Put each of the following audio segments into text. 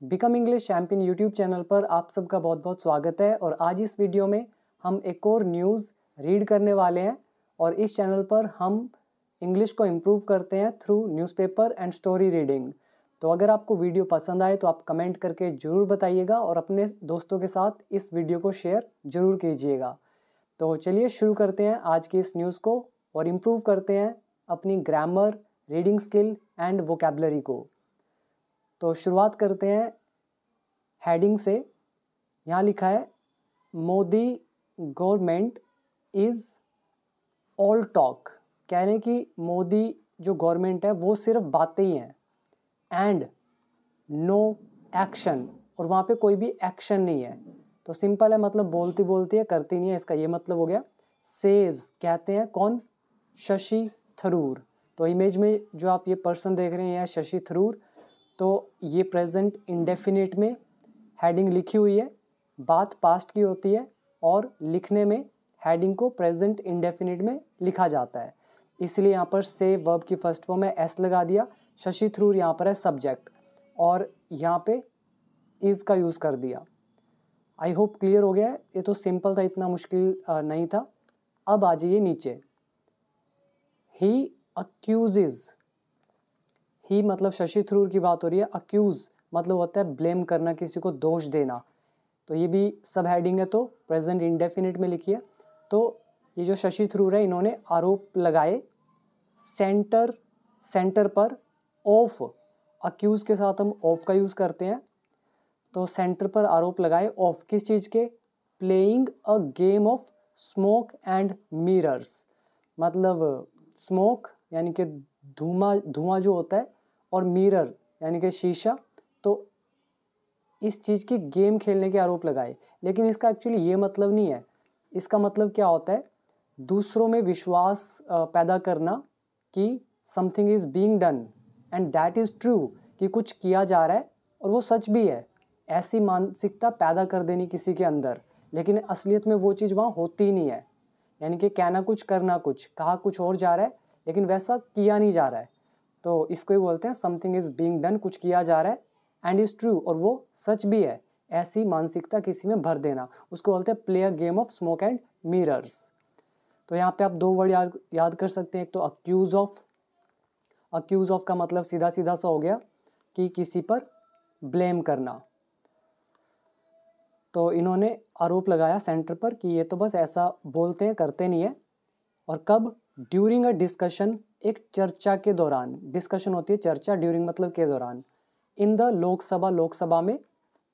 Become English champion YouTube channel पर आप सबका बहुत बहुत स्वागत है। और आज इस वीडियो में हम एक और न्यूज़ रीड करने वाले हैं और इस चैनल पर हम इंग्लिश को इम्प्रूव करते हैं through newspaper and story reading. तो अगर आपको वीडियो पसंद आए तो आप कमेंट करके ज़रूर बताइएगा और अपने दोस्तों के साथ इस वीडियो को शेयर ज़रूर कीजिएगा। तो चलिए शुरू करते हैं आज की इस न्यूज़ को और इम्प्रूव करते हैं अपनी grammar, reading skill and vocabulary को। तो शुरुआत करते हैं हेडिंग से। यहाँ लिखा है Modi government is all talk. कह रहे हैं कि मोदी जो गवर्नमेंट है वो सिर्फ बातें ही हैं एंड नो एक्शन, और वहाँ पे कोई भी एक्शन नहीं है। तो सिंपल है, मतलब बोलती बोलती है करती नहीं है, इसका ये मतलब हो गया। सेज कहते हैं कौन? शशि थरूर। तो इमेज में जो आप ये पर्सन देख रहे हैं यह शशि थरूर। तो ये प्रेजेंट इंडेफिनिट में हेडिंग लिखी हुई है, बात पास्ट की होती है और लिखने में हेडिंग को प्रेजेंट इंडेफिनिट में लिखा जाता है, इसलिए यहाँ पर से वर्ब की फर्स्ट फॉर्म में एस लगा दिया। शशि थरूर यहाँ पर है सब्जेक्ट और यहाँ पे इज़ का यूज़ कर दिया। आई होप क्लियर हो गया है। ये तो सिंपल था, इतना मुश्किल नहीं था। अब आ जाइए नीचे। ही अक्यूजेज, ही मतलब शशि थरूर की बात हो रही है। अक्यूज़ मतलब होता है ब्लेम करना, किसी को दोष देना। तो ये भी सब हेडिंग है तो प्रेजेंट इंडेफिनिट में लिखी है। तो ये जो शशि थरूर है इन्होंने आरोप लगाए सेंटर पर ऑफ। अक्यूज़ के साथ हम ऑफ का यूज़ करते हैं। तो सेंटर पर आरोप लगाए ऑफ किस चीज़ के? Playing a game of smoke and mirrors. मतलब स्मोक यानी कि धुआं जो होता है और मिरर यानी कि शीशा। तो इस चीज़ की गेम खेलने के आरोप लगाए, लेकिन इसका एक्चुअली ये मतलब नहीं है। इसका मतलब क्या होता है? दूसरों में विश्वास पैदा करना कि something is being done and that is true, कि कुछ किया जा रहा है और वो सच भी है। ऐसी मानसिकता पैदा कर देनी किसी के अंदर, लेकिन असलियत में वो चीज़ वहाँ होती ही नहीं है। यानी कि कहना कुछ करना कुछ, कहा कुछ और जा रहा है लेकिन वैसा किया नहीं जा रहा है। तो इसको ही बोलते हैं समथिंग इज़ बीइंग डन, कुछ किया जा रहा है एंड इज़ ट्रू, और वो सच भी है। ऐसी मानसिकता किसी में भर देना, उसको बोलते हैं play a game of smoke and mirrors. तो यहाँ पे आप दो वर्ड याद कर सकते हैं। एक तो अक्यूज ऑफ। अक्यूज ऑफ का मतलब सीधा सीधा सा हो गया कि किसी पर ब्लेम करना। तो इन्होंने आरोप लगाया सेंटर पर कि ये तो बस ऐसा बोलते हैं, करते नहीं है। और कब? ड्यूरिंग अ डिस्कशन, एक चर्चा के दौरान। डिस्कशन होती है चर्चा, ड्यूरिंग मतलब के दौरान। इन द लोकसभा में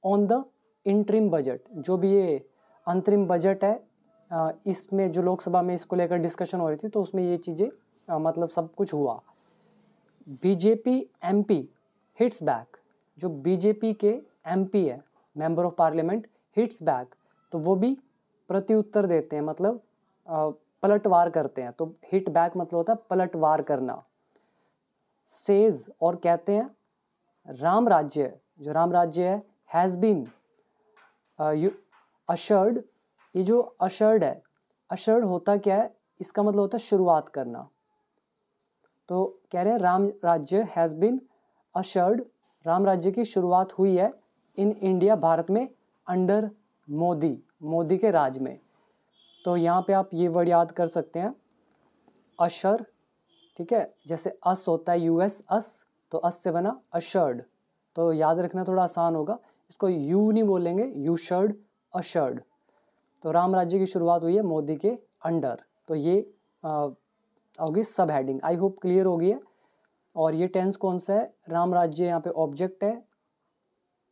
ऑन द इंटरिम बजट, जो भी ये अंतरिम बजट है इसमें जो लोकसभा में इसको लेकर डिस्कशन हो रही थी, तो उसमें ये चीज़ें मतलब सब कुछ हुआ। बीजेपी एमपी हिट्स बैक, जो बीजेपी के एमपी है member of parliament, hits back, तो वो भी प्रत्युत्तर देते हैं, मतलब पलटवार करते हैं। तो हिट बैक मतलब होता है पलटवार करना। सेज और कहते हैं राम राज्य, जो राम राज्य है हैज़ बीन अशर्ड। ये जो अशर्ड है, अशर्ड होता क्या है? इसका मतलब होता है शुरुआत करना। तो कह रहे हैं राम राज्य हैज़ बीन अशर्ड, राम राज्य की शुरुआत हुई है इन इंडिया, भारत में, अंडर मोदी, मोदी के राज में। तो यहाँ पे आप ये वर्ड याद कर सकते हैं अशर, ठीक है। जैसे अस होता है यूएस अस, तो अस से बना अशर्ड। तो याद रखना थोड़ा आसान होगा, इसको यू नहीं बोलेंगे, यू शर्ड, अशर्ड। तो राम राज्य की शुरुआत हुई है मोदी के अंडर। तो ये होगी सब हेडिंग। आई होप क्लियर होगी है। और ये टेंस कौन सा है? राम राज्य यहाँ पे ऑब्जेक्ट है,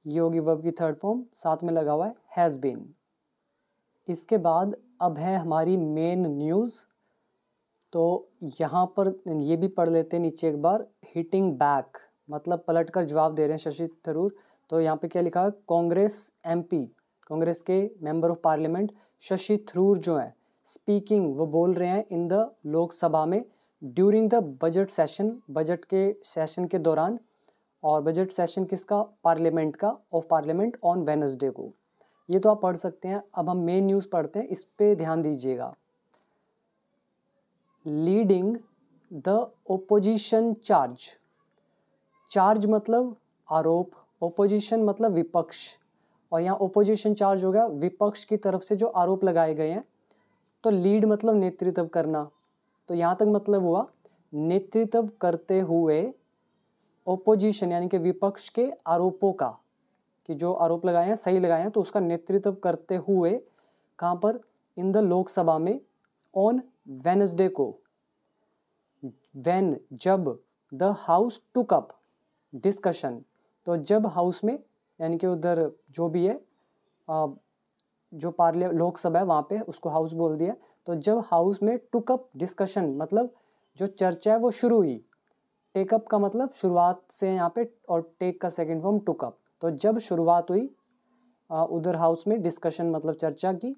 ये होगी वर्ब की थर्ड फॉर्म, साथ में लगा हुआ है हैज़ बीन। इसके बाद अब है हमारी मेन न्यूज़। तो यहाँ पर ये भी पढ़ लेते हैं नीचे एक बार। हिटिंग बैक मतलब पलट कर जवाब दे रहे हैं शशि थरूर। तो यहाँ पे क्या लिखा है? कांग्रेस एमपी, कांग्रेस के member of parliament Shashi Tharoor जो है स्पीकिंग, वो बोल रहे हैं इन द लोकसभा में during the budget session, budget के सेशन के दौरान। और बजट सेशन किसका? पार्लियामेंट का, ऑफ पार्लियामेंट ऑन वेडनेसडे को। ये तो आप पढ़ सकते हैं। अब हम मेन न्यूज़ पढ़ते हैं, इस पे ध्यान दीजिएगा। Leading the opposition charge. Charge मतलब आरोप, ओपोजिशन मतलब विपक्ष, और यहाँ ओपोजिशन चार्ज हो गया विपक्ष की तरफ से जो आरोप लगाए गए हैं। तो लीड मतलब नेतृत्व करना, तो यहाँ तक मतलब हुआ नेतृत्व करते हुए ओपोजिशन यानी कि विपक्ष के आरोपों का, कि जो आरोप लगाए हैं सही लगाए हैं, तो उसका नेतृत्व करते हुए कहाँ पर, इन द लोकसभा में, ऑन वेनसडे को, व्हेन जब, the house took up discussion, तो जब हाउस में यानी कि उधर जो भी है जो लोकसभा है वहाँ पे उसको हाउस बोल दिया, तो जब हाउस में टुक अप डिस्कशन मतलब जो चर्चा है वो शुरू हुई, टेकअप का मतलब शुरुआत से यहाँ पे, और टेक का सेकंड फॉर्म टुक अप, तो जब शुरुआत हुई उधर हाउस में डिस्कशन मतलब चर्चा की,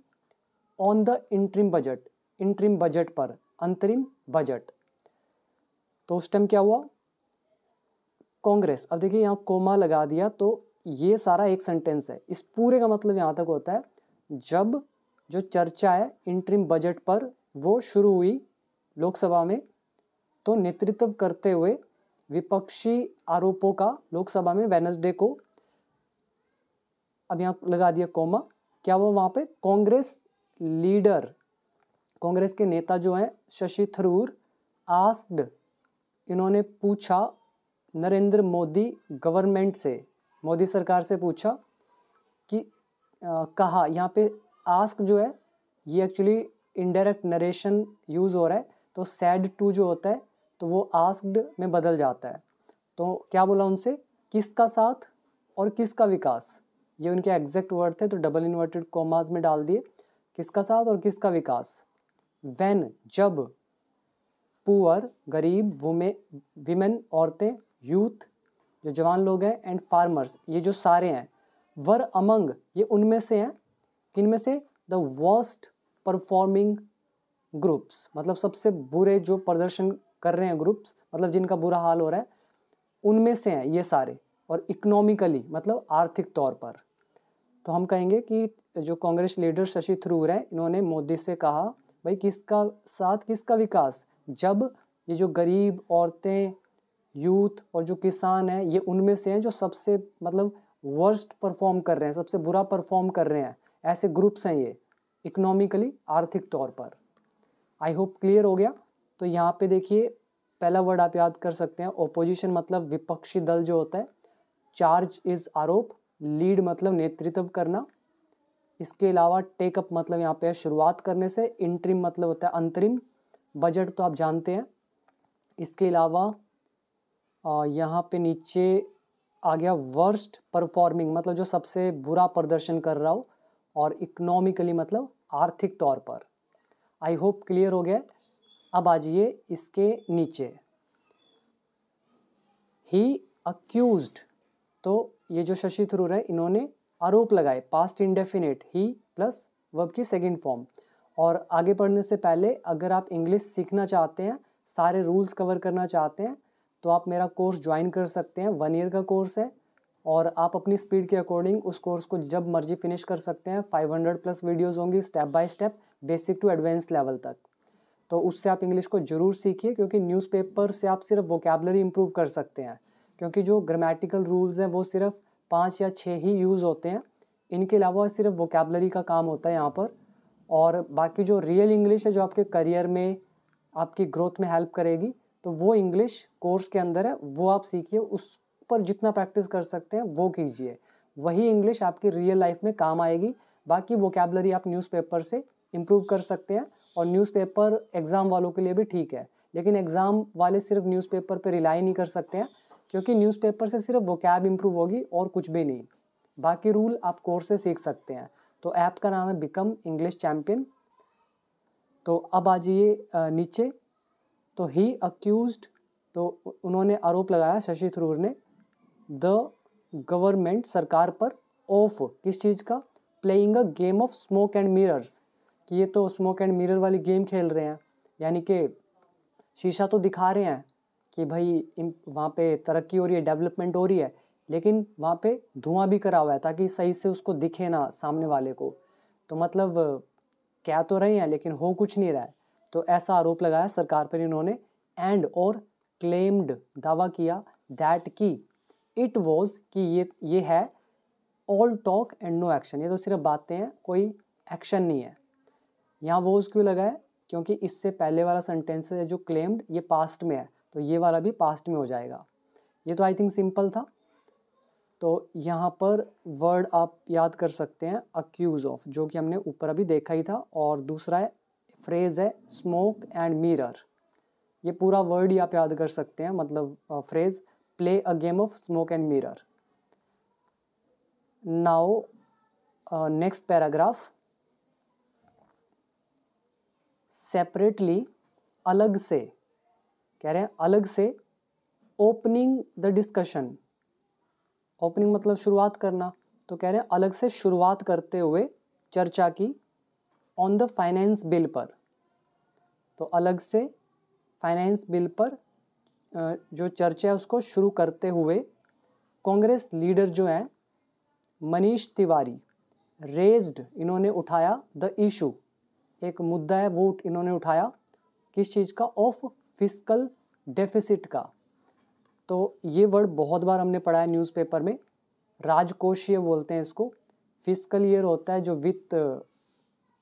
on the interim budget, interim budget पर, अंतरिम बजट, तो उस टाइम क्या हुआ, कांग्रेस, अब देखिए यहाँ कोमा लगा दिया, तो ये सारा एक सेंटेंस है, इस पूरे का मतलब यहाँ तक होता है जब जो चर्चा है इंटरिम बजट पर वो शुरू हुई लोकसभा में, तो नेतृत्व करते हुए विपक्षी आरोपों का लोकसभा में वेनसडे को, अब यहाँ लगा दिया कोमा, क्या हुआ वहाँ पे, कांग्रेस लीडर, कांग्रेस के नेता जो हैं शशि थरूर, आस्क्ड, इन्होंने पूछा नरेंद्र मोदी गवर्नमेंट से, मोदी सरकार से पूछा कि कहा, यहाँ पे आस्क जो है ये एक्चुअली इनडायरेक्ट नरेशन यूज़ हो रहा है, तो सैड टू जो होता है तो वो आस्क्ड में बदल जाता है, तो क्या बोला उनसे, किसका साथ और किसका विकास, ये उनके एग्जैक्ट वर्ड थे, तो डबल इन्वर्टेड कॉमास में डाल दिए, किसका साथ और किसका विकास, व्हेन जब, पुअर गरीब, विमेन औरतें, यूथ जो जवान लोग हैं, एंड फार्मर्स ये जो सारे हैं, वर अमंग ये उनमें से हैं, किनमें से, द वर्स्ट परफॉर्मिंग ग्रुप्स मतलब सबसे बुरे जो प्रदर्शन कर रहे हैं ग्रुप्स, मतलब जिनका बुरा हाल हो रहा है उनमें से हैं ये सारे, और इकोनॉमिकली मतलब आर्थिक तौर पर, तो हम कहेंगे कि जो कांग्रेस लीडर शशि थरूर है इन्होंने मोदी से कहा भाई किसका साथ किसका विकास, जब ये जो गरीब, औरतें, यूथ और जो किसान हैं ये उनमें से हैं जो सबसे मतलब वर्स्ट परफॉर्म कर रहे हैं, सबसे बुरा परफॉर्म कर रहे हैं, ऐसे ग्रुप्स हैं ये इकोनॉमिकली आर्थिक तौर पर। आई होप क्लियर हो गया। तो यहाँ पे देखिए पहला वर्ड आप याद कर सकते हैं, ओपोजिशन मतलब विपक्षी दल जो होता है, चार्ज इज आरोप, लीड मतलब नेतृत्व करना, इसके अलावा टेकअप मतलब यहाँ पे शुरुआत करने से, इंटरिम मतलब होता है अंतरिम, बजट तो आप जानते हैं, इसके अलावा यहाँ पे नीचे आ गया वर्स्ट परफॉर्मिंग मतलब जो सबसे बुरा प्रदर्शन कर रहा हो, और इकोनॉमिकली मतलब आर्थिक तौर पर। आई होप क्लियर हो गया। अब आ जाइए इसके नीचे, ही अक्यूज्ड, तो ये जो शशि थरूर है इन्होंने आरोप लगाए, पास्ट इंडेफिनिट, ही प्लस वर्ब की सेकंड फॉर्म। और आगे पढ़ने से पहले अगर आप इंग्लिश सीखना चाहते हैं, सारे रूल्स कवर करना चाहते हैं, तो आप मेरा कोर्स ज्वाइन कर सकते हैं, 1 ईयर का कोर्स है, और आप अपनी स्पीड के अकॉर्डिंग उस कोर्स को जब मर्जी फिनिश कर सकते हैं। 500 प्लस वीडियोज़ होंगी step by step, basic to advance level तक, तो उससे आप इंग्लिश को ज़रूर सीखिए, क्योंकि न्यूज़पेपर से आप सिर्फ वोकेबलरी इंप्रूव कर सकते हैं, क्योंकि जो ग्रामेटिकल रूल्स हैं वो सिर्फ 5 या 6 ही यूज़ होते हैं, इनके अलावा सिर्फ वोकेबलरी का काम होता है यहाँ पर। और बाकी जो रियल इंग्लिश है जो आपके करियर में आपकी ग्रोथ में हेल्प करेगी, तो वो इंग्लिश कोर्स के अंदर है, वो आप सीखिए, उस पर जितना प्रैक्टिस कर सकते हैं वो कीजिए, वही इंग्लिश आपकी रियल लाइफ में काम आएगी। बाकी वोकेबलरी आप न्यूज़पेपर से इम्प्रूव कर सकते हैं, और न्यूज़पेपर एग्ज़ाम वालों के लिए भी ठीक है, लेकिन एग्ज़ाम वाले सिर्फ न्यूज़पेपर पे रिलाई नहीं कर सकते हैं, क्योंकि न्यूज़पेपर से सिर्फ वोकैब इम्प्रूव होगी और कुछ भी नहीं, बाकी रूल आप कोर्स से सीख सकते हैं। तो ऐप का नाम है बिकम इंग्लिश चैम्पियन। तो अब आ जाइए नीचे, तो ही अक्यूज्ड, तो उन्होंने आरोप लगाया शशि थरूर ने, द गवर्नमेंट सरकार पर, ऑफ किस चीज़ का, playing a game of smoke and mirrors, कि ये तो स्मोक एंड मिरर वाली गेम खेल रहे हैं, यानी कि शीशा तो दिखा रहे हैं कि भाई वहाँ पे तरक्की हो रही है, डेवलपमेंट हो रही है, लेकिन वहाँ पे धुआं भी करा हुआ है ताकि सही से उसको दिखे ना सामने वाले को, तो मतलब क्या तो रहे हैं लेकिन हो कुछ नहीं रहा है। तो ऐसा आरोप लगाया सरकार पर इन्होंने, एंड और क्लेम्ड दावा किया, दैट की इट वॉज कि ये है all talk and no action, ये तो सिर्फ बातें हैं, कोई एक्शन नहीं है। यहाँ वॉज क्यों लगा है? क्योंकि इससे पहले वाला सेंटेंस है जो क्लेम्ड, ये पास्ट में है, तो ये वाला भी पास्ट में हो जाएगा। ये तो आई थिंक सिंपल था। तो यहाँ पर वर्ड आप याद कर सकते हैं अक्यूज ऑफ, जो कि हमने ऊपर अभी देखा ही था। और दूसरा है फ्रेज है स्मोक एंड मिरर, ये पूरा वर्ड ही आप याद कर सकते हैं, मतलब phrase play a game of smoke and mirror. Now next paragraph, separately, अलग से, कह रहे हैं अलग से, ओपनिंग द डिस्कशन, ओपनिंग मतलब शुरुआत करना, तो कह रहे हैं अलग से शुरुआत करते हुए चर्चा की ऑन द फाइनेंस बिल पर। तो अलग से फाइनेंस बिल पर जो चर्चा है उसको शुरू करते हुए कांग्रेस लीडर जो हैं मनीष तिवारी, रेज्ड, इन्होंने उठाया, द इशू, एक मुद्दा है वो इन्होंने उठाया, किस चीज़ का? ऑफ फिस्कल डेफिसिट का। तो ये वर्ड बहुत बार हमने पढ़ा है न्यूज़पेपर में, राजकोषीय बोलते हैं इसको। फिस्कल ईयर होता है जो वित्त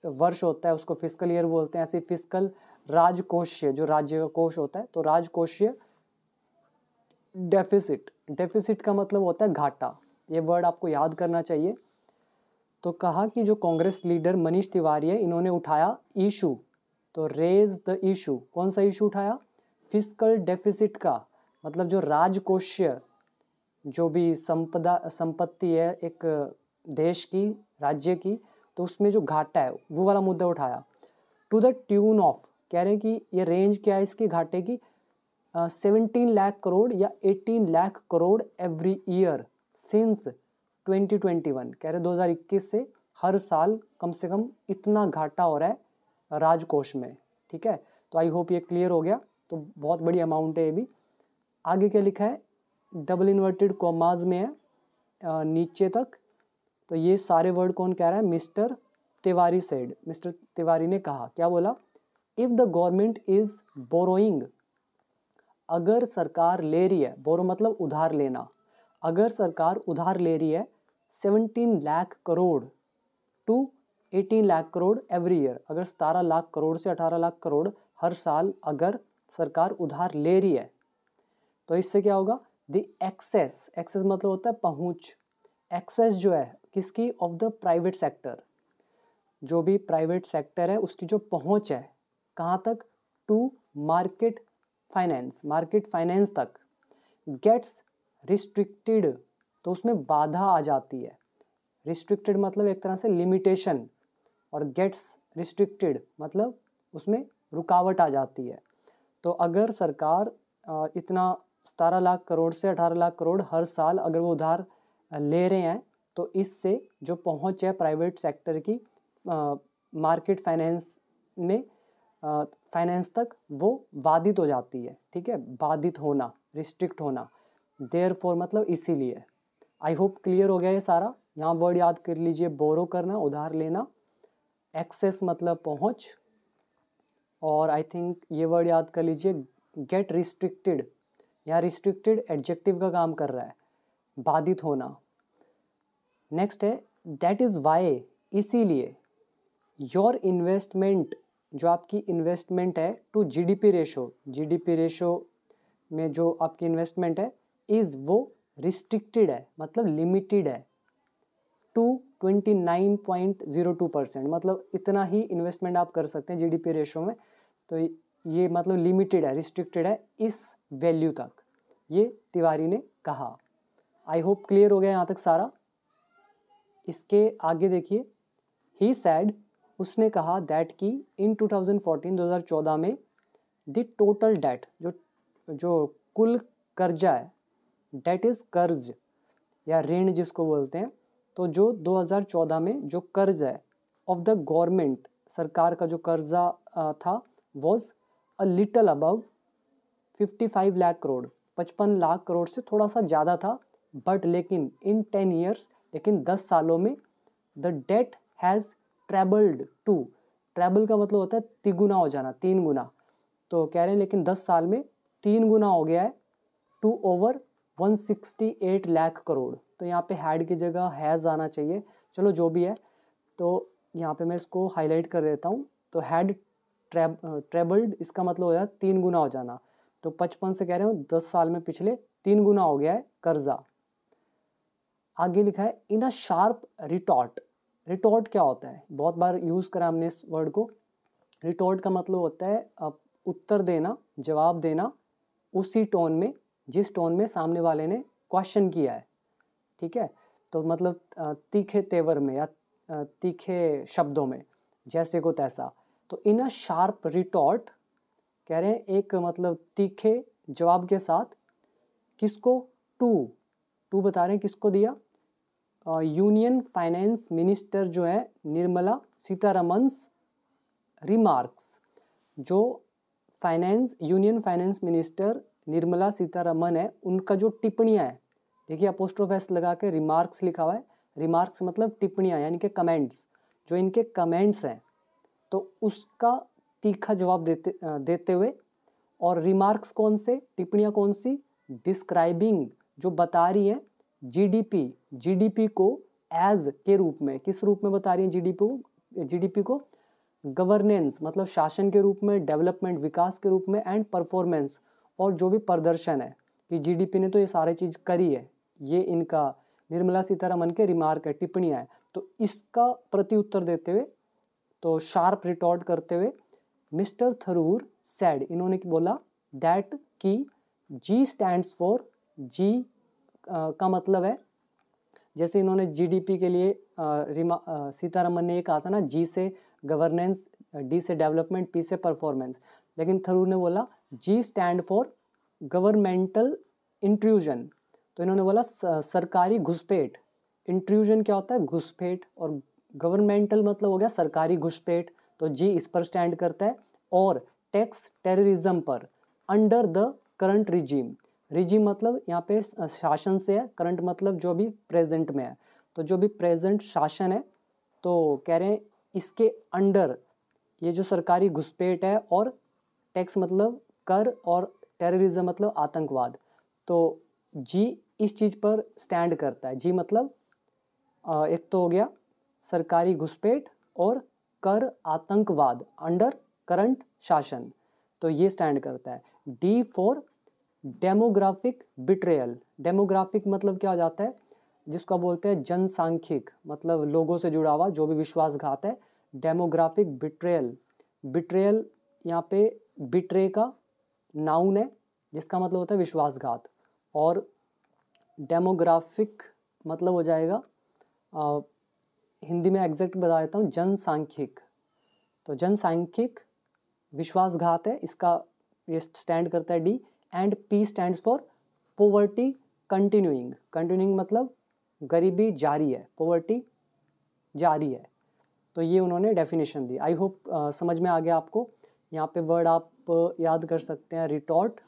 वर्ष होता है उसको फिस्कल ईयर बोलते हैं, ऐसे फिस्कल राजकोषीय जो राज्य का कोष होता है, तो राजकोषीय डेफिसिट, डेफिसिट का मतलब होता है घाटा, ये वर्ड आपको याद करना चाहिए। तो कहा कि जो कांग्रेस लीडर मनीष तिवारी है इन्होंने उठाया इशू, तो रेज द इशू, कौन सा इशू उठाया? फिस्कल डेफिसिट का, मतलब जो राजकोषीय जो भी संपत्ति है एक देश की, राज्य की, तो उसमें जो घाटा है वो वाला मुद्दा उठाया। टू द ट्यून ऑफ, कह रहे हैं कि ये रेंज क्या है इसकी घाटे की? 17 लाख करोड़ या 18 lakh crore every year since 2021, कह रहे 2021 से हर साल कम से कम इतना घाटा हो रहा है राजकोष में। ठीक है, तो आई होप ये क्लियर हो गया। तो बहुत बड़ी अमाउंट है ये भी। आगे क्या लिखा है? डबल इन्वर्टेड कॉमाज में है नीचे तक। तो ये सारे वर्ड कौन कह रहा है? Mister Tiwari said, mister Tiwari ने कहा, क्या बोला? If the government is borrowing, अगर सरकार ले रही है, बोरो मतलब उधार लेना, अगर सरकार उधार ले रही है 17 lakh crore to 18 lakh crore every year, अगर 17 लाख करोड़ से 18 लाख करोड़ हर साल अगर सरकार उधार ले रही है, तो इससे क्या होगा? द एक्सेस, एक्सेस मतलब होता है पहुंच, एक्सेस जो है किसकी? ऑफ द प्राइवेट सेक्टर, जो भी प्राइवेट सेक्टर है उसकी जो पहुंच है कहाँ तक? To market finance, market finance तक, गेट्स रिस्ट्रिक्टेड, तो उसमें बाधा आ जाती है। रिस्ट्रिक्टेड मतलब एक तरह से लिमिटेशन, और गेट्स रिस्ट्रिक्टेड मतलब उसमें रुकावट आ जाती है। तो अगर सरकार इतना 17 लाख करोड़ से 18 लाख करोड़ हर साल अगर वो उधार ले रहे हैं, तो इससे जो पहुंच है प्राइवेट सेक्टर की मार्केट फाइनेंस में फाइनेंस तक, वो बाधित हो जाती है। ठीक है, बाधित होना, रिस्ट्रिक्ट होना, देयरफॉर मतलब इसीलिए। आई होप क्लियर हो गया ये सारा। यहाँ वर्ड याद कर लीजिए, बोरो करना, उधार लेना, एक्सेस मतलब पहुंच, और आई थिंक ये वर्ड याद कर लीजिए गेट रिस्ट्रिक्टेड, यहाँ रिस्ट्रिक्टेड एडजेक्टिव का काम कर रहा है, बाधित होना। नेक्स्ट है दैट इज़ वाई, इसीलिए, योर इन्वेस्टमेंट, जो आपकी इन्वेस्टमेंट है to GDP ratio, GDP ratio में जो आपकी इन्वेस्टमेंट है इज़, वो रिस्ट्रिक्टेड है मतलब लिमिटेड है, टू 29.02%, मतलब इतना ही इन्वेस्टमेंट आप कर सकते हैं जीडीपी रेशो में। तो ये मतलब लिमिटेड है, रिस्ट्रिक्टेड है इस वैल्यू तक, ये तिवारी ने कहा। आई होप क्लियर हो गया यहाँ तक सारा। इसके आगे देखिए, ही सैड, उसने कहा, दैट की इन 2014 में द टोटल डेट, जो कुल कर्जा है, डेट इज़ कर्ज या ऋण जिसको बोलते हैं, तो जो 2014 में जो कर्ज है ऑफ द गवर्नमेंट, सरकार का जो कर्जा था, was a little above 55 lakh crore, 55 lakh crore से थोड़ा सा ज़्यादा था, बट लेकिन इन 10 ईयर्स, लेकिन 10 सालों में the debt has trebled to, treble का मतलब होता है तिगुना हो जाना, 3 गुना, तो कह रहे हैं लेकिन 10 साल में 3 गुना हो गया है, टू ओवर 168 लाख करोड़। तो यहाँ पे हैड की जगह हैज़ आना चाहिए, चलो जो भी है। तो यहाँ पे मैं इसको हाईलाइट कर देता हूँ। तो हैड ट्रेबल्ड, इसका मतलब हो जाए 3 गुना हो जाना। तो 55 से कह रहे हो 10 साल में पिछले 3 गुना हो गया है कर्जा। आगे लिखा है इन अ शार्प रिटॉर्ट। रिटॉर्ट क्या होता है, बहुत बार यूज़ करा हमने इस वर्ड को। रिटॉर्ट का मतलब होता है उत्तर देना, जवाब देना उसी टोन में जिस टोन में सामने वाले ने क्वेश्चन किया है, ठीक है। तो मतलब तीखे तेवर में या तीखे शब्दों में, जैसे को तैसा। तो इन अ शार्प रिटॉर्ट कह रहे हैं एक मतलब तीखे जवाब के साथ, किसको, टू बता रहे हैं किसको दिया, यूनियन फाइनेंस मिनिस्टर जो है निर्मला सीतारमन्स रिमार्क्स। जो union finance minister Nirmala Sitharaman है, उनका जो टिप्पणियाँ हैं, देखिए अपोस्ट्रोफ एस लगा के रिमार्क्स लिखा हुआ है। रिमार्क्स मतलब टिप्पणियाँ यानी कि कमेंट्स, जो इनके कमेंट्स हैं तो उसका तीखा जवाब देते हुए। और रिमार्क्स कौन से, टिप्पणियाँ कौन सी, डिस्क्राइबिंग, जो बता रही है जीडीपी को एज के रूप में, किस रूप में बता रही है जीडीपी को, गवर्नेंस मतलब शासन के रूप में, डेवलपमेंट विकास के रूप में, एंड परफॉर्मेंस और जो भी प्रदर्शन है कि जीडीपी ने तो ये सारी चीज़ करी है। ये इनका निर्मला सीतारमन के रिमार्क है, टिप्पणियाँ है। तो इसका प्रति उत्तर देते हुए, तो शार्प रिटॉर्ट करते हुए मिस्टर थरूर सेड, इन्होंने बोला दैट कि जी स्टैंड्स फॉर, जी का मतलब है, जैसे इन्होंने जीडीपी के लिए सीतारमन ने ये कहा था ना, जी से गवर्नेंस, डी से डेवलपमेंट, पी से परफॉर्मेंस। लेकिन थरूर ने बोला G stand for governmental intrusion. तो इन्होंने बोला सरकारी घुसपैठ। इंट्रूजन क्या होता है, घुसपैठ, और गवर्नमेंटल मतलब हो गया सरकारी घुसपैठ, तो जी इस पर स्टैंड करता है। और टैक्स टेररिज्म पर, under the current regime. Regime मतलब यहाँ पे शासन से है, करंट मतलब जो भी प्रेजेंट में है। तो जो भी प्रेजेंट शासन है, तो कह रहे हैं इसके अंडर ये जो सरकारी घुसपैठ है, और टैक्स मतलब कर, और टेररिज्म मतलब आतंकवाद। तो जी इस चीज़ पर स्टैंड करता है। जी मतलब एक तो हो गया सरकारी घुसपैठ और कर आतंकवाद अंडर करंट शासन, तो ये स्टैंड करता है। D for demographic betrayal. Demographic मतलब क्या हो जाता है, जिसको बोलते हैं जनसांख्यिक, मतलब लोगों से जुड़ा हुआ जो भी विश्वासघात है। डेमोग्राफिक बिट्रेयल, बिट्रेयल यहाँ पे बिट्रे का नाउन है, जिसका मतलब होता है विश्वासघात। और डेमोग्राफिक मतलब हो जाएगा हिंदी में एग्जैक्ट बता देता हूँ, जनसांख्यिक। तो जनसांख्यिक विश्वासघात है, इसका ये स्टैंड करता है D. And P stands for poverty continuing. Continuing मतलब गरीबी जारी है, पोवर्टी जारी है। तो ये उन्होंने डेफिनेशन दी। आई होप समझ में आ गया आपको। यहाँ पे वर्ड आप याद कर सकते हैं, रिटॉर्ट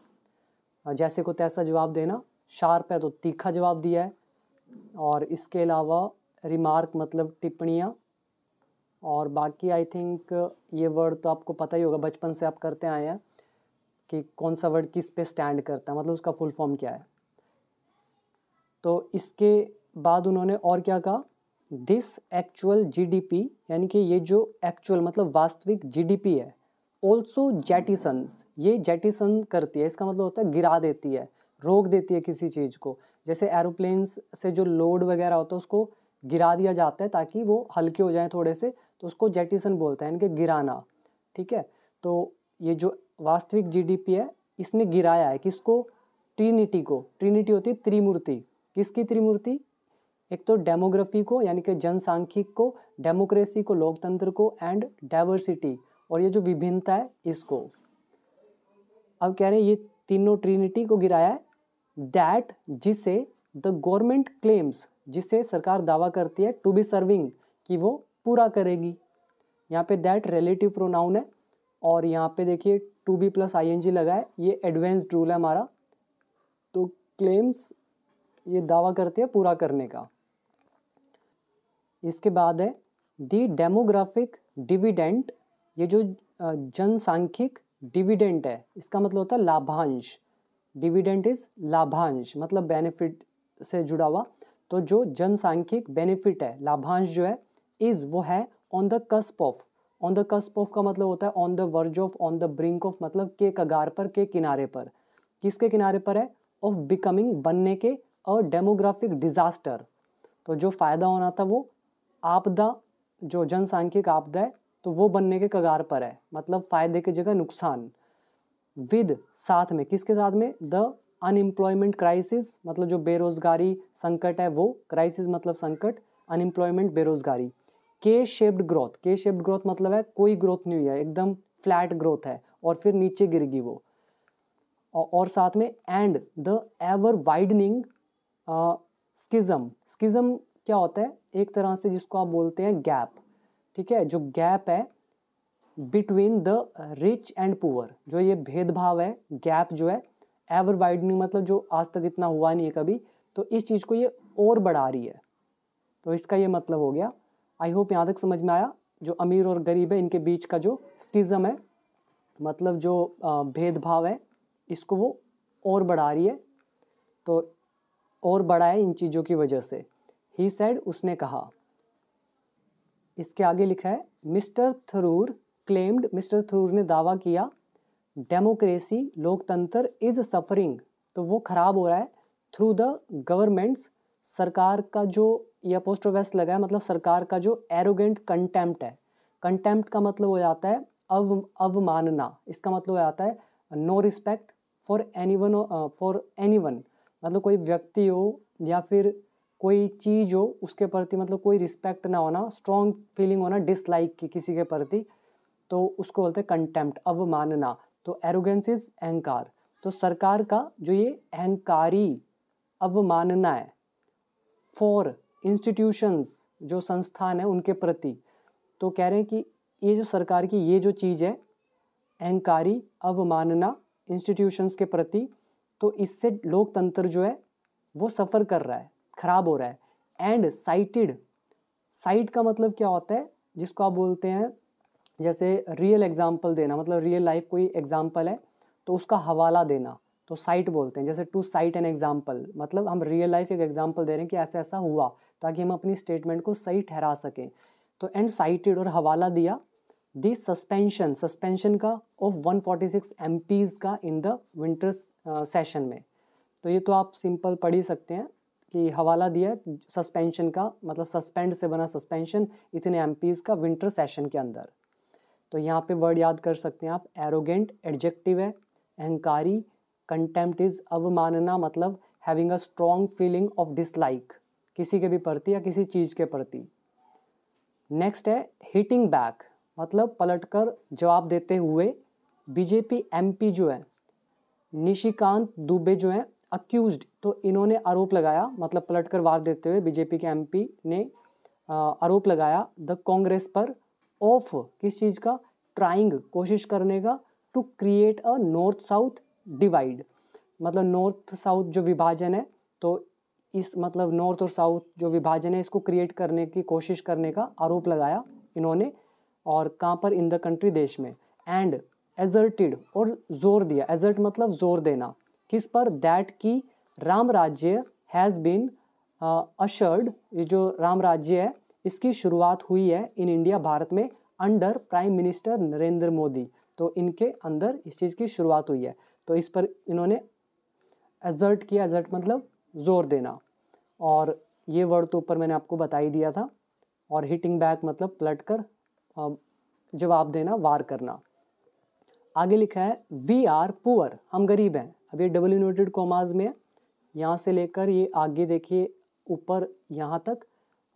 जैसे को तैसा जवाब देना, शार्प है तो तीखा जवाब दिया है, और इसके अलावा रिमार्क मतलब टिप्पणियाँ। और बाकी आई थिंक ये वर्ड तो आपको पता ही होगा, बचपन से आप करते आए हैं कि कौन सा वर्ड किस पे स्टैंड करता है, मतलब उसका फुल फॉर्म क्या है। तो इसके बाद उन्होंने और क्या कहा, दिस एक्चुअल जीडीपी, यानी कि ये जो एक्चुअल मतलब वास्तविक जीडीपी है, ऑल्सो जेटिसन्स, ये जेटिसन करती है, इसका मतलब होता है गिरा देती है, रोक देती है किसी चीज़ को। जैसे एरोप्लेन्स से जो लोड वगैरह होता है उसको गिरा दिया जाता है ताकि वो हल्के हो जाएं थोड़े से, तो उसको जेटिसन बोलते हैं, यानी कि गिराना, ठीक है। तो ये जो वास्तविक जीडीपी है, इसने गिराया है किसको, ट्रिनिटी को। ट्रिनिटी होती है त्रिमूर्ति। किसकी त्रिमूर्ति, एक तो डेमोग्राफी को यानी कि जनसांख्यिक को, डेमोक्रेसी को लोकतंत्र को, एंड डाइवर्सिटी और ये जो विभिन्नता है इसको। अब कह रहे हैं ये तीनों ट्रिनिटी को गिराया है, दैट जिसे द गवर्नमेंट क्लेम्स, जिसे सरकार दावा करती है, टू बी सर्विंग कि वो पूरा करेगी। यहाँ पे दैट रिलेटिव प्रोनाउन है, और यहाँ पे देखिए टू बी प्लस ING लगा है, ये एडवांस्ड रूल है हमारा। तो क्लेम्स ये दावा करती है पूरा करने का। इसके बाद है दी डेमोग्राफिक डिविडेंड, ये जो जनसांख्यिक डिविडेंड है इसका मतलब होता है लाभांश। डिविडेंड इज लाभांश, मतलब बेनिफिट से जुड़ा हुआ। तो जो जनसांख्यिक बेनिफिट है, लाभांश जो है, इज वो है on the cusp of. On the cusp of का मतलब होता है on the verge of, on the brink of, मतलब के कगार पर, के किनारे पर। किसके किनारे पर है? ऑफ बिकमिंग, बनने के, अ डेमोग्राफिक डिजास्टर। तो जो फायदा होना था वो आपदा, जो जनसांख्यिक आपदा है, तो वो बनने के कगार पर है, मतलब फायदे की जगह नुकसान। विद, साथ में, किसके साथ में? द अनएम्प्लॉयमेंट क्राइसिस, मतलब जो बेरोजगारी संकट है वो, क्राइसिस मतलब संकट, अनएम्प्लॉयमेंट बेरोजगारी। के शेप्ड ग्रोथ, के शेप्ड ग्रोथ मतलब है कोई ग्रोथ नहीं हुई है, एकदम फ्लैट ग्रोथ है और फिर नीचे गिरगी वो। और साथ में एंड द एवर वाइडनिंग स्किज्म। स्किज्म क्या होता है? एक तरह से जिसको आप बोलते हैं गैप, ठीक है, जो गैप है between the rich and poor, जो ये भेदभाव है, गैप जो है, एवर वाइडनिंग मतलब जो आज तक इतना हुआ नहीं है कभी, तो इस चीज़ को ये और बढ़ा रही है। तो इसका ये मतलब हो गया। आई होप यहाँ तक समझ में आया। जो अमीर और गरीब है इनके बीच का जो स्किज्म है, मतलब जो भेदभाव है, इसको वो और बढ़ा रही है। तो और बढ़ा है इन चीज़ों की वजह से। ही सेड, उसने कहा। इसके आगे लिखा है mister Tharoor claimed, mister Tharoor ने दावा किया, डेमोक्रेसी, लोकतंत्र, इज सफरिंग, तो वो खराब हो रहा है, थ्रू द गवर्नमेंट्स, सरकार का जो, ये अपोस्ट्रोफी लगा है, मतलब सरकार का जो एरोगेंट कंटेम्प्ट है। कंटेम्प्ट का मतलब हो जाता है अवमानना, इसका मतलब हो जाता है नो रिस्पेक्ट फॉर एनीवन, मतलब कोई व्यक्ति हो या फिर कोई चीज़ हो उसके प्रति, मतलब कोई रिस्पेक्ट ना होना, स्ट्रॉन्ग फीलिंग होना डिसलाइक की किसी के प्रति, तो उसको बोलते हैं कंटेम्प्ट, अवमानना। तो एरोगेंस इज अहंकार। तो सरकार का जो ये अहंकारी अवमानना है फॉर इंस्टीट्यूशंस, जो संस्थान है उनके प्रति, तो कह रहे हैं कि ये जो सरकार की ये जो चीज़ है, अहंकारी अवमानना इंस्टीट्यूशंस के प्रति, तो इससे लोकतंत्र जो है वो सफ़र कर रहा है, खराब हो रहा है। एंड साइटेड, साइट का मतलब क्या होता है? जिसको आप बोलते हैं जैसे रियल एग्जाम्पल देना, मतलब रियल लाइफ कोई एग्जाम्पल है तो उसका हवाला देना, तो साइट बोलते हैं। जैसे टू साइट एन एग्जाम्पल, मतलब हम रियल लाइफ एक एग्जाम्पल दे रहे हैं कि ऐसा ऐसा हुआ, ताकि हम अपनी स्टेटमेंट को सही ठहरा सकें। तो एंड साइटेड, और हवाला दिया, दी सस्पेंशन, सस्पेंशन का ऑफ 146 MPs का इन द विंटर सेशन में। तो ये तो आप सिंपल पढ़ ही सकते हैं कि हवाला दिया सस्पेंशन का, मतलब सस्पेंड से बना सस्पेंशन, इतने MPs का विंटर सेशन के अंदर। तो यहाँ पे वर्ड याद कर सकते हैं आप, एरोगेंट एडजेक्टिव है, अहंकारी, कंटेम्प्ट इज अवमानना, मतलब having a strong feeling of dislike किसी के भी प्रति या किसी चीज़ के प्रति। नेक्स्ट है हिटिंग बैक, मतलब पलटकर जवाब देते हुए। बीजेपी MP जो है निशिकांत दुबे जो है अक्यूज्ड, तो इन्होंने आरोप लगाया, मतलब पलटकर वार देते हुए बीजेपी के MP ने आरोप लगाया द कांग्रेस पर, ऑफ, किस चीज़ का? ट्राइंग, कोशिश करने का, to create a north south divide, मतलब नॉर्थ साउथ जो विभाजन है, तो इस मतलब नॉर्थ और साउथ जो विभाजन है इसको क्रिएट करने की कोशिश करने का आरोप लगाया इन्होंने। और कहाँ पर? इन द कंट्री, देश में। एंड एजर्टेड, और जोर दिया, एजर्ट मतलब जोर देना, किस पर? दैट की राम राज्य हैज़ बीन अशर्ड, ये जो राम राज्य है इसकी शुरुआत हुई है इन इंडिया, भारत में, under prime minister Narendra Modi, तो इनके अंदर इस चीज़ की शुरुआत हुई है। तो इस पर इन्होंने एजर्ट किया, एजर्ट मतलब जोर देना, और ये वर्ड तो ऊपर मैंने आपको बता ही दिया था। और हिटिंग बैक मतलब पलटकर जवाब देना, वार करना। आगे लिखा है वी आर पुअर, हम गरीब हैं। अब ये डबल इन्वर्टेड कॉमाज में है, यहाँ से लेकर ये आगे देखिए ऊपर यहाँ तक।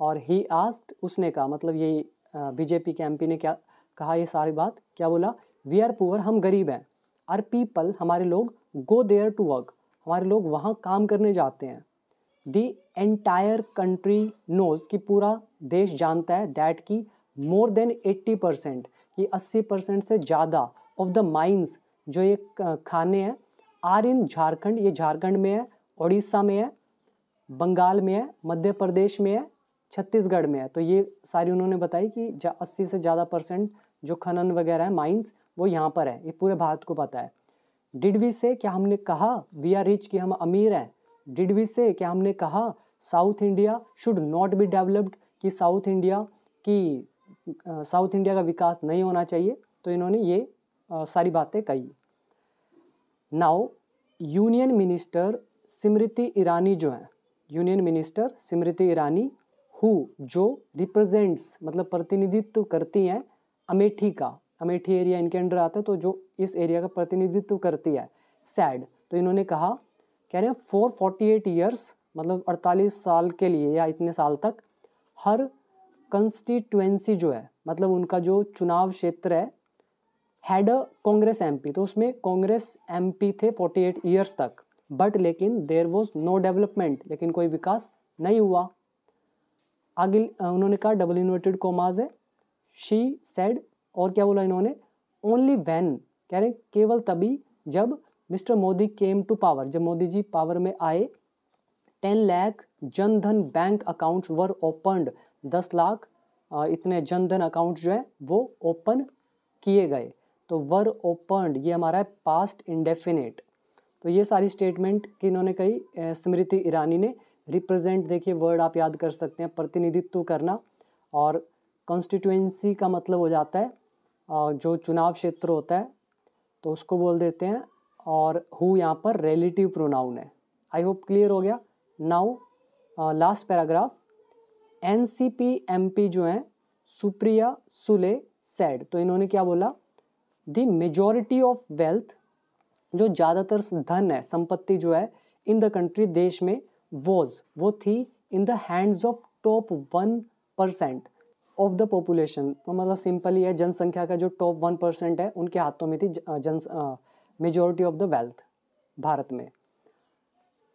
और ही आस्क्ड, उसने कहा, मतलब ये बीजेपी के MP ने क्या कहा, ये सारी बात क्या बोला? वी आर पुअर, हम गरीब हैं। आर पीपल, हमारे लोग, गो देयर टू वर्क, हमारे लोग वहाँ काम करने जाते हैं। दी एंटायर कंट्री नोज, कि पूरा देश जानता है, दैट की मोर देन 80%, कि 80% से ज़्यादा ऑफ द माइंस, जो ये खाने हैं, आर इन झारखंड, ये झारखंड में है, उड़ीसा में है, बंगाल में है, मध्य प्रदेश में है, छत्तीसगढ़ में है। तो ये सारी उन्होंने बताई कि 80 से ज़्यादा % जो खनन वगैरह है, माइंस, वो यहाँ पर है, ये पूरे भारत को पता है। डिड वी से क्या हमने कहा, वी आर रिच कि हम अमीर हैं, डिड वी से क्या हमने कहा south India should not be developed कि साउथ इंडिया का विकास नहीं होना चाहिए। तो इन्होंने ये सारी बातें कही। Now union minister Smriti Irani जो है, union minister Smriti Irani who जो रिप्रेजेंट्स मतलब प्रतिनिधित्व करती हैं अमेठी का, अमेठी एरिया इनके अंडर आता है, तो जो इस एरिया का प्रतिनिधित्व करती है सैड, तो इन्होंने कहा कह रहे हैं फॉर 48 ईयर्स मतलब 48 साल के लिए या इतने साल तक हर कंस्टिट्यूएंसी जो है मतलब उनका जो चुनाव क्षेत्र है हैड अ कांग्रेस एमपी, तो उसमें कांग्रेस एमपी थे 48 ईयर्स तक, बट लेकिन देयर वाज नो डेवलपमेंट, लेकिन कोई विकास नहीं हुआ। आगे उन्होंने कहा डबल इन्वर्टेड कॉमाज है, शी सेड, और क्या बोला इन्होंने, ओनली व्हेन कह रहे केवल तभी जब mister Modi came to power, जब मोदी जी पावर में आए, 10 लाख जन धन बैंक अकाउंट्स वर ओपनड, 10 लाख इतने जन धन अकाउंट जो है वो ओपन किए गए। तो वर ओपनड ये हमारा है पास्ट इंडेफिनिट। तो ये सारी स्टेटमेंट कि इन्होंने कही स्मृति ईरानी ने। रिप्रेजेंट देखिए वर्ड आप याद कर सकते हैं, प्रतिनिधित्व करना, और कॉन्स्टिट्यूएंसी का मतलब हो जाता है जो चुनाव क्षेत्र होता है तो उसको बोल देते हैं, और हु यहाँ पर रिलेटिव प्रोनाउन है। आई होप क्लियर हो गया। Now last paragraph, NCP MP जो हैं सुप्रिया सुले सेड, तो इन्होंने क्या बोला, द मेजॉरिटी ऑफ वेल्थ जो ज़्यादातर धन है संपत्ति जो है इन द कंट्री देश में वो थी in the hands of top 1% of the population. तो मतलब सिंपल ही है, जनसंख्या का जो टॉप 1% है उनके हाथों में थी majority of the wealth Bharat में।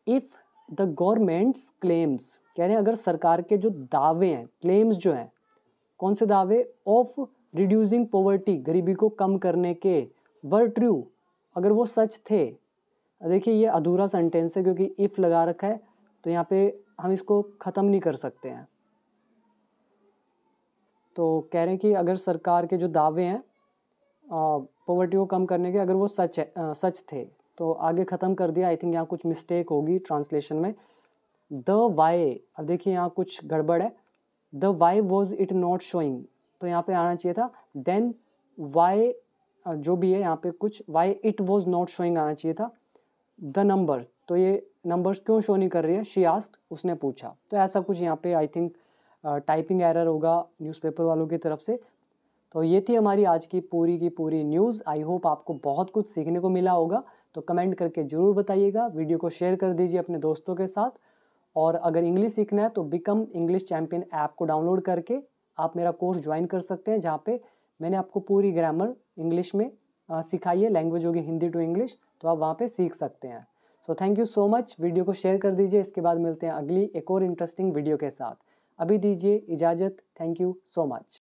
इफ़ द गवर्नमेंट्स क्लेम्स कह रहे हैं अगर सरकार के जो दावे हैं, क्लेम्स जो हैं, कौन से दावे, ऑफ रिड्यूसिंग पॉवर्टी गरीबी को कम करने के, वर ट्रू अगर वो सच थे। देखिए ये अधूरा सेंटेंस है क्योंकि इफ़ लगा रखा है, तो यहाँ पे हम इसको ख़त्म नहीं कर सकते हैं। तो कह रहे हैं कि अगर सरकार के जो दावे हैं पॉवर्टी को कम करने के, अगर वो सच थे, तो आगे ख़त्म कर दिया। आई थिंक यहाँ कुछ मिस्टेक होगी ट्रांसलेशन में। द वाई, अब देखिए यहाँ कुछ गड़बड़ है, the why was it not showing, तो यहाँ पे आना चाहिए था देन वाई, जो भी है यहाँ पे कुछ why it was not showing आना चाहिए था। द नंबर्स, तो ये नंबर्स क्यों शो नहीं कर रही है, शी आस्क्ड, उसने पूछा। तो ऐसा कुछ यहाँ पे आई थिंक टाइपिंग एरर होगा न्यूज़पेपर वालों की तरफ से। तो ये थी हमारी आज की पूरी न्यूज़। आई होप आपको बहुत कुछ सीखने को मिला होगा। तो कमेंट करके ज़रूर बताइएगा, वीडियो को शेयर कर दीजिए अपने दोस्तों के साथ, और अगर इंग्लिश सीखना है तो बिकम इंग्लिश चैम्पियन ऐप को डाउनलोड करके आप मेरा कोर्स ज्वाइन कर सकते हैं, जहाँ पे मैंने आपको पूरी ग्रामर इंग्लिश में सिखाई है, लैंग्वेज होगी हिंदी टू इंग्लिश, तो आप वहाँ पे सीख सकते हैं। So thank you so much, video को शेयर कर दीजिए। इसके बाद मिलते हैं अगली एक और इंटरेस्टिंग वीडियो के साथ। अभी दीजिए इजाज़त, थैंक यू सो मच।